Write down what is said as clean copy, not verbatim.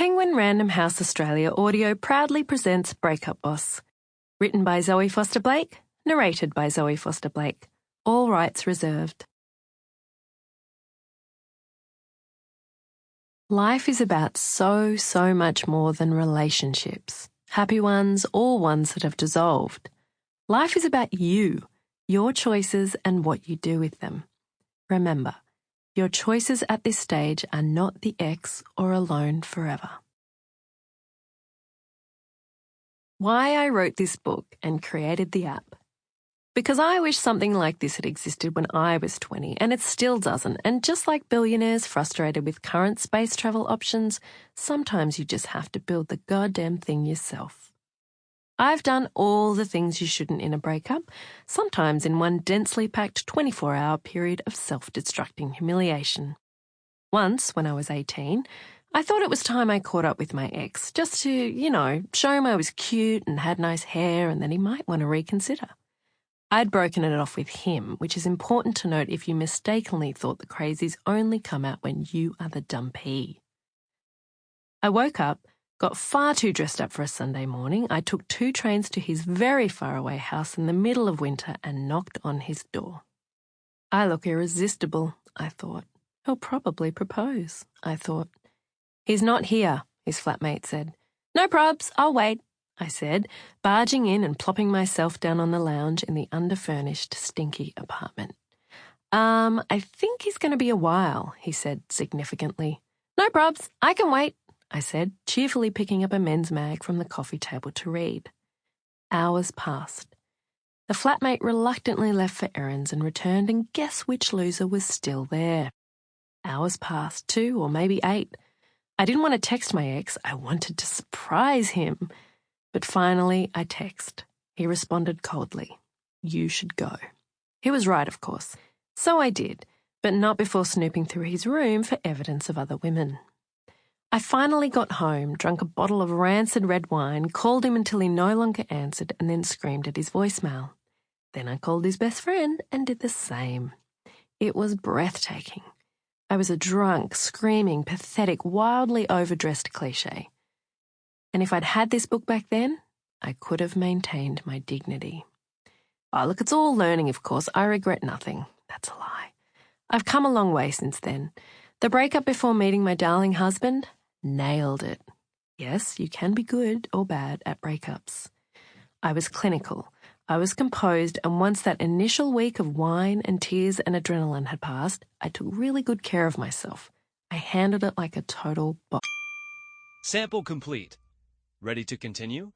Penguin Random House Australia Audio proudly presents Breakup Boss. Written by Zoe Foster Blake, narrated by Zoe Foster Blake. All rights reserved. Life is about so much more than relationships, happy ones or ones that have dissolved. Life is about you, your choices and what you do with them. Remember, your choices at this stage are not the ex or alone forever. Why I wrote this book and created the app. Because I wish something like this had existed when I was 20, and it still doesn't. And just like billionaires frustrated with current space travel options, sometimes you just have to build the goddamn thing yourself. I've done all the things you shouldn't in a breakup, sometimes in one densely packed 24-hour period of self-destructing humiliation. Once, when I was 18, I thought it was time I caught up with my ex, just to, show him I was cute and had nice hair and that he might want to reconsider. I'd broken it off with him, which is important to note if you mistakenly thought the crazies only come out when you are the dumpee. I woke up, got far too dressed up for a Sunday morning. I took 2 trains to his very faraway house in the middle of winter and knocked on his door. I look irresistible, I thought. He'll probably propose, I thought. He's not here, his flatmate said. No probs, I'll wait, I said, barging in and plopping myself down on the lounge in the underfurnished, stinky apartment. I think he's going to be a while, he said significantly. No probs, I can wait, I said, cheerfully picking up a men's mag from the coffee table to read. Hours passed. The flatmate reluctantly left for errands and returned, and guess which loser was still there. Hours passed, 2 or maybe 8. I didn't want to text my ex, I wanted to surprise him. But finally I text. He responded coldly. You should go. He was right, of course. So I did, but not before snooping through his room for evidence of other women. I finally got home, drank a bottle of rancid red wine, called him until he no longer answered, and then screamed at his voicemail. Then I called his best friend and did the same. It was breathtaking. I was a drunk, screaming, pathetic, wildly overdressed cliché. And if I'd had this book back then, I could have maintained my dignity. Oh, look, it's all learning, of course. I regret nothing. That's a lie. I've come a long way since then. The breakup before meeting my darling husband? Nailed it. Yes, you can be good or bad at breakups. I was clinical. I was composed, and once that initial week of wine and tears and adrenaline had passed, I took really good care of myself. I handled it like a total boss. Sample complete. Ready to continue?